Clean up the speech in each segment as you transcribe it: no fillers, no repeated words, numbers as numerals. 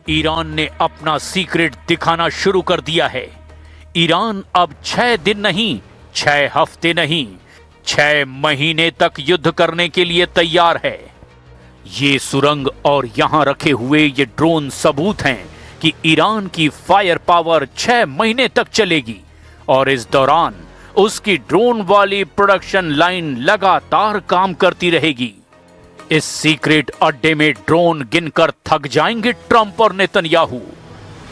Iran ने अपना secret दिखाना शुरू कर दिया है। ईरान अब 6 दिन नहीं, 6 हफ्ते नहीं, 6 महीने तक युद्ध करने के लिए तैयार है। ये सुरंग और यहां रखे हुए ये ड्रोन सबूत हैं कि ईरान की फायर पावर 6 महीने तक चलेगी और इस दौरान उसकी ड्रोन वाली प्रोडक्शन लाइन लगातार काम करती रहेगी। इस सीक्रेट अड्डे में ड्रोन गिनकर थक जाएंगे ट्रंप और नेतन्याहू।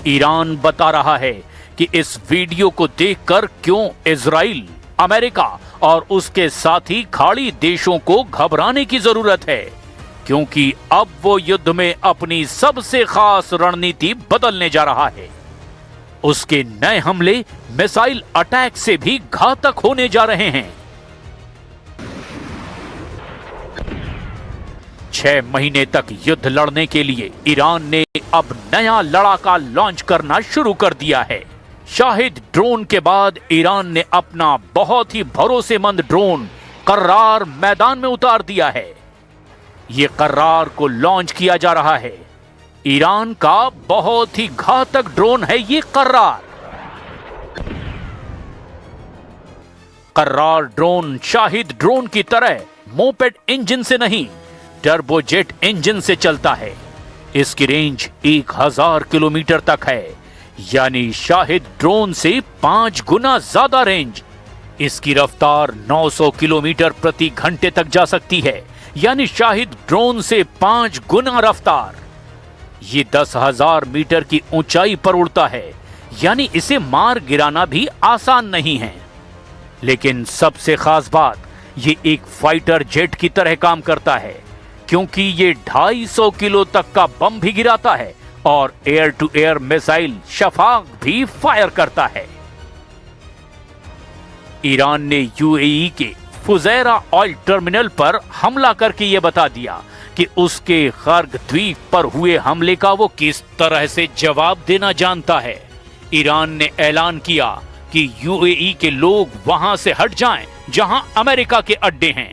ईरान बता रहा है कि इस वीडियो को देखकर क्यों इजराइल, अमेरिका और उसके साथी खाड़ी देशों को घबराने की जरूरत है, क्योंकि अब वो युद्ध में अपनी सबसे खास रणनीति बदलने जा रहा है। उसके नए हमले मिसाइल अटैक से भी घातक होने जा रहे हैं। 6 महीने तक युद्ध लड़ने के लिए ईरान ने अब नया लड़ाका लॉन्च करना शुरू कर दिया है। शाहिद ड्रोन के बाद ईरान ने अपना बहुत ही भरोसेमंद ड्रोन कर्रार मैदान में उतार दिया है। ये कर्रार को लॉन्च किया जा रहा है। ईरान का बहुत ही घातक ड्रोन है ये कर्रार। कर्रार ड्रोन शाहिद ड्रोन की तरह मोपेड इंजन से नहीं, टर्बोजेट इंजन से चलता है। इसकी रेंज 1000 किलोमीटर तक है, यानी शाहिद ड्रोन से 5 गुना ज्यादा रेंज। इसकी रफ्तार 900 किलोमीटर प्रति घंटे तक जा सकती है, यानी शाहिद ड्रोन से 5 गुना रफ्तार। ये 10,000 मीटर की ऊंचाई पर उड़ता है, यानी इसे मार गिराना भी आसान नहीं है। लेकिन सबसे खास बात, ये एक फाइटर जेट की तरह काम करता है, क्योंकि ये 250 किलो तक का बम भी गिराता है और एयर टू एयर मिसाइल शफाक भी फायर करता है। ईरान ने यूएई के फुजैरा ऑयल टर्मिनल पर हमला करके यह बता दिया कि उसके खर्ग द्वीप पर हुए हमले का वो किस तरह से जवाब देना जानता है। ईरान ने ऐलान किया कि यूएई के लोग वहां से हट जाएं जहां अमेरिका के अड्डे हैं।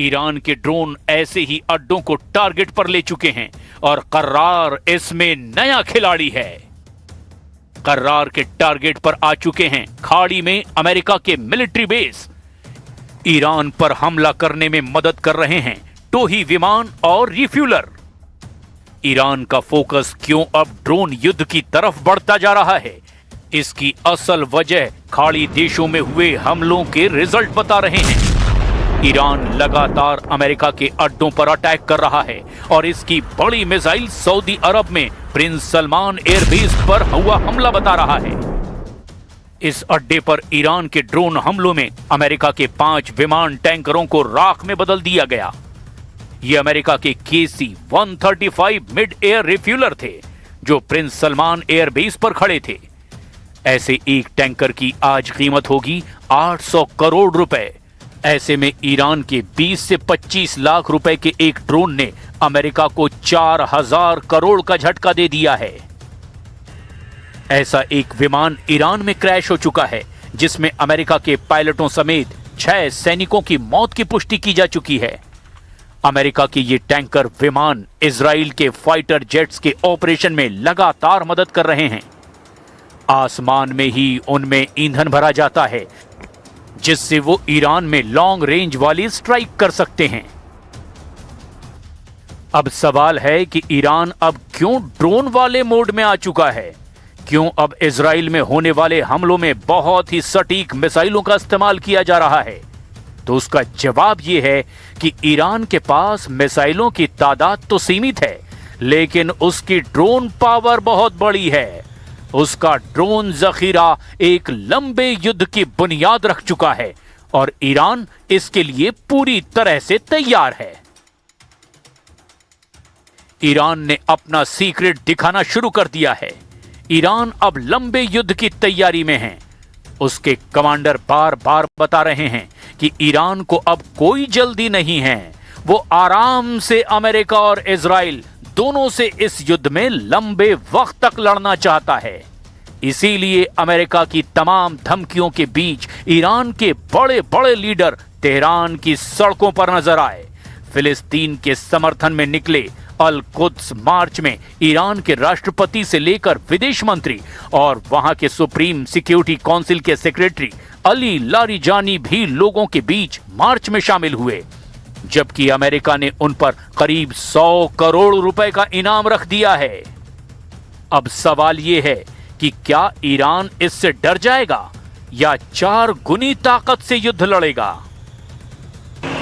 ईरान के ड्रोन ऐसे ही अड्डों को टारगेट पर ले चुके हैं और कर्रार इसमें नया खिलाड़ी है। कर्रार के टारगेट पर आ चुके हैं खाड़ी में अमेरिका के मिलिट्री बेस। ईरान पर हमला करने में मदद कर रहे हैं टोही विमान और रिफ्यूलर। ईरान का फोकस क्यों अब ड्रोन युद्ध की तरफ बढ़ता जा रहा है, इसकी असल वजह खाड़ी देशों में हुए हमलों के रिजल्ट बता रहे हैं। ईरान लगातार अमेरिका के अड्डों पर अटैक कर रहा है और इसकी बड़ी मिसाइल सऊदी अरब में प्रिंस सलमान एयरबेस पर हुआ हमला बता रहा है। इस अड्डे पर ईरान के ड्रोन हमलों में अमेरिका के 5 विमान टैंकरों को राख में बदल दिया गया। ये अमेरिका के KC-135 मिड एयर रिफ्यूलर थे जो प्रिंस सलमान एयरबेस पर खड़े थे। ऐसे एक टैंकर की आज कीमत होगी 800 करोड़ रुपए। ऐसे में ईरान के 20 से 25 लाख रुपए के एक ड्रोन ने अमेरिका को 4000 करोड़ का झटका दे दिया है। ऐसा एक विमान ईरान में क्रैश हो चुका है जिसमें अमेरिका के पायलटों समेत 6 सैनिकों की मौत की पुष्टि की जा चुकी है। अमेरिका के ये टैंकर विमान इजराइल के फाइटर जेट्स के ऑपरेशन में लगातार मदद कर रहे हैं। आसमान में ही उनमें ईंधन भरा जाता है जिससे वो ईरान में लॉन्ग रेंज वाली स्ट्राइक कर सकते हैं। अब सवाल है कि ईरान अब क्यों ड्रोन वाले मोड में आ चुका है, क्यों अब इजराइल में होने वाले हमलों में बहुत ही सटीक मिसाइलों का इस्तेमाल किया जा रहा है। तो उसका जवाब यह है कि ईरान के पास मिसाइलों की तादाद तो सीमित है, लेकिन उसकी ड्रोन पावर बहुत बड़ी है। उसका ड्रोन जखीरा एक लंबे युद्ध की बुनियाद रख चुका है और ईरान इसके लिए पूरी तरह से तैयार है। ईरान ने अपना सीक्रेट दिखाना शुरू कर दिया है। ईरान अब लंबे युद्ध की तैयारी में है। उसके कमांडर बार बार बता रहे हैं कि ईरान को अब कोई जल्दी नहीं है। वो आराम से अमेरिका और इजराइल दोनों से इस युद्ध में लंबे वक्त तक लड़ना चाहता है। इसीलिए अमेरिका की तमाम धमकियों के बीच ईरान के बड़े बड़े लीडर तेहरान की सड़कों पर नजर आए। फिलिस्तीन के समर्थन में निकले अल कुद्स मार्च में ईरान के राष्ट्रपति से लेकर विदेश मंत्री और वहां के सुप्रीम सिक्योरिटी काउंसिल के सेक्रेटरी अली लारिजानी भी लोगों के बीच मार्च में शामिल हुए, जबकि अमेरिका ने उन पर करीब 100 करोड़ रुपए का इनाम रख दिया है। अब सवाल यह है कि क्या ईरान इससे डर जाएगा या 4 गुनी ताकत से युद्ध लड़ेगा?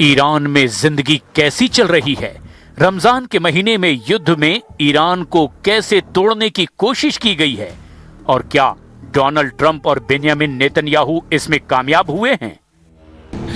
ईरान में जिंदगी कैसी चल रही है? रमजान के महीने में युद्ध में ईरान को कैसे तोड़ने की कोशिश की गई है और क्या डोनाल्ड ट्रंप और बेंजामिन नेतन्याहू इसमें कामयाब हुए हैं?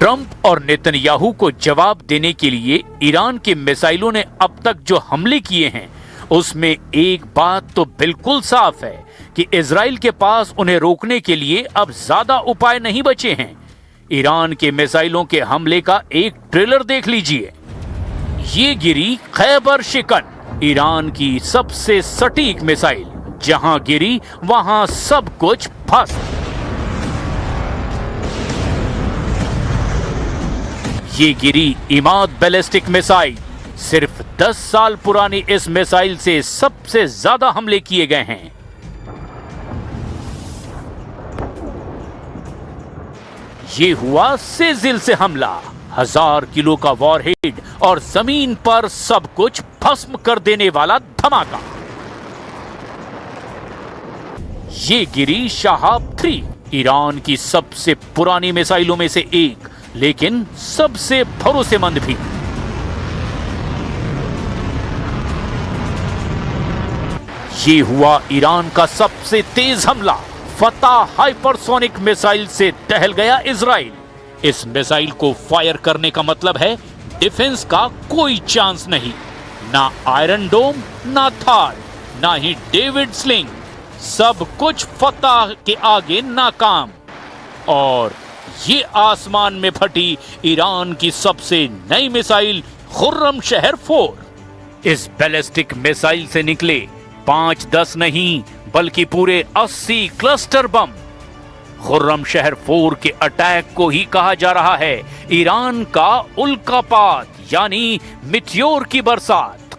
ट्रंप और नेतन्याहू को जवाब देने के लिए ईरान के मिसाइलों ने अब तक जो हमले किए हैं उसमें एक बात तो बिल्कुल साफ है कि इजराइल के पास उन्हें रोकने के लिए अब ज्यादा उपाय नहीं बचे हैं। ईरान के मिसाइलों के हमले का एक ट्रेलर देख लीजिए। ये गिरी खैबर शिकन, ईरान की सबसे सटीक मिसाइल, जहां गिरी वहां सब कुछ फंस। ये गिरी इमाद बैलिस्टिक मिसाइल। सिर्फ 10 साल पुरानी इस मिसाइल से सबसे ज्यादा हमले किए गए हैं। ये हुआ सेजिल से हमला, 1000 किलो का वॉरहेड और जमीन पर सब कुछ भस्म कर देने वाला धमाका। ये गिरी शहाब 3, ईरान की सबसे पुरानी मिसाइलों में से एक, लेकिन सबसे भरोसेमंद भी। ये हुआ ईरान का सबसे तेज हमला, फतह हाइपरसोनिक मिसाइल से टहल गया इजराइल। इस मिसाइल को फायर करने का मतलब है डिफेंस का कोई चांस नहीं, ना आयरन डोम, ना थार, ना ही डेविड स्लिंग, सब कुछ फतह के आगे नाकाम। और ये आसमान में फटी ईरान की सबसे नई मिसाइल खुर्रम शहर 4। इस बैलिस्टिक मिसाइल से निकले 5-10 नहीं बल्कि पूरे 80 क्लस्टर बम। खुर्रम शहर 4 के अटैक को ही कहा जा रहा है ईरान का उल्कापात, यानी मिट्योर की बरसात।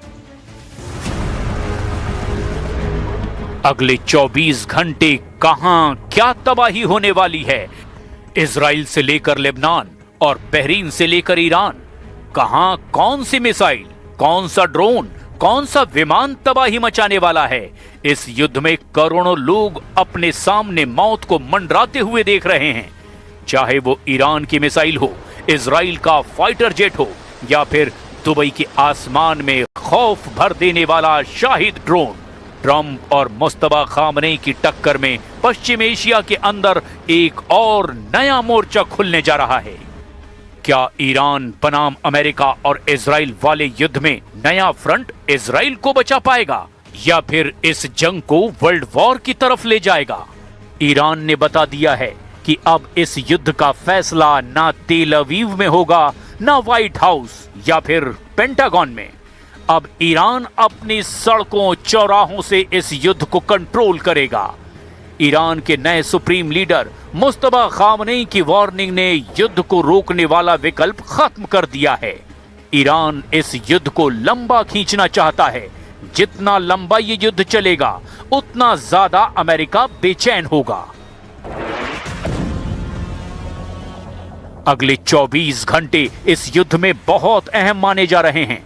अगले 24 घंटे कहां क्या तबाही होने वाली है? इजराइल से लेकर लेबनान और बहरीन से लेकर ईरान, कहां कौन सी मिसाइल, कौन सा ड्रोन, कौन सा विमान तबाही मचाने वाला है? इस युद्ध में करोड़ों लोग अपने सामने मौत को मंडराते हुए देख रहे हैं, चाहे वो ईरान की मिसाइल हो, इजराइल का फाइटर जेट हो या फिर दुबई के आसमान में खौफ भर देने वाला शाहिद ड्रोन। ट्रंप और मुस्तफा खामनेई की टक्कर में पश्चिम एशिया के अंदर एक और नया मोर्चा खुलने जा रहा है। क्या ईरान बनाम अमेरिका और इजराइल वाले युद्ध में नया फ्रंट इजराइल को बचा पाएगा या फिर इस जंग को वर्ल्ड वॉर की तरफ ले जाएगा? ईरान ने बता दिया है कि अब इस युद्ध का फैसला ना तेल अवीव में होगा, ना व्हाइट हाउस या फिर पेंटागन में। अब ईरान अपनी सड़कों चौराहों से इस युद्ध को कंट्रोल करेगा। ईरान के नए सुप्रीम लीडर मुस्तफा खामनेई की वार्निंग ने युद्ध को रोकने वाला विकल्प खत्म कर दिया है। ईरान इस युद्ध को लंबा खींचना चाहता है। जितना लंबा ये युद्ध चलेगा उतना ज्यादा अमेरिका बेचैन होगा। अगले 24 घंटे इस युद्ध में बहुत अहम माने जा रहे हैं।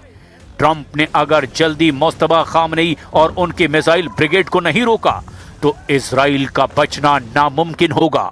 ट्रंप ने अगर जल्दी मुस्तफा खामनेई और उनके मिसाइल ब्रिगेड को नहीं रोका तो इजराइल का बचना नामुमकिन होगा।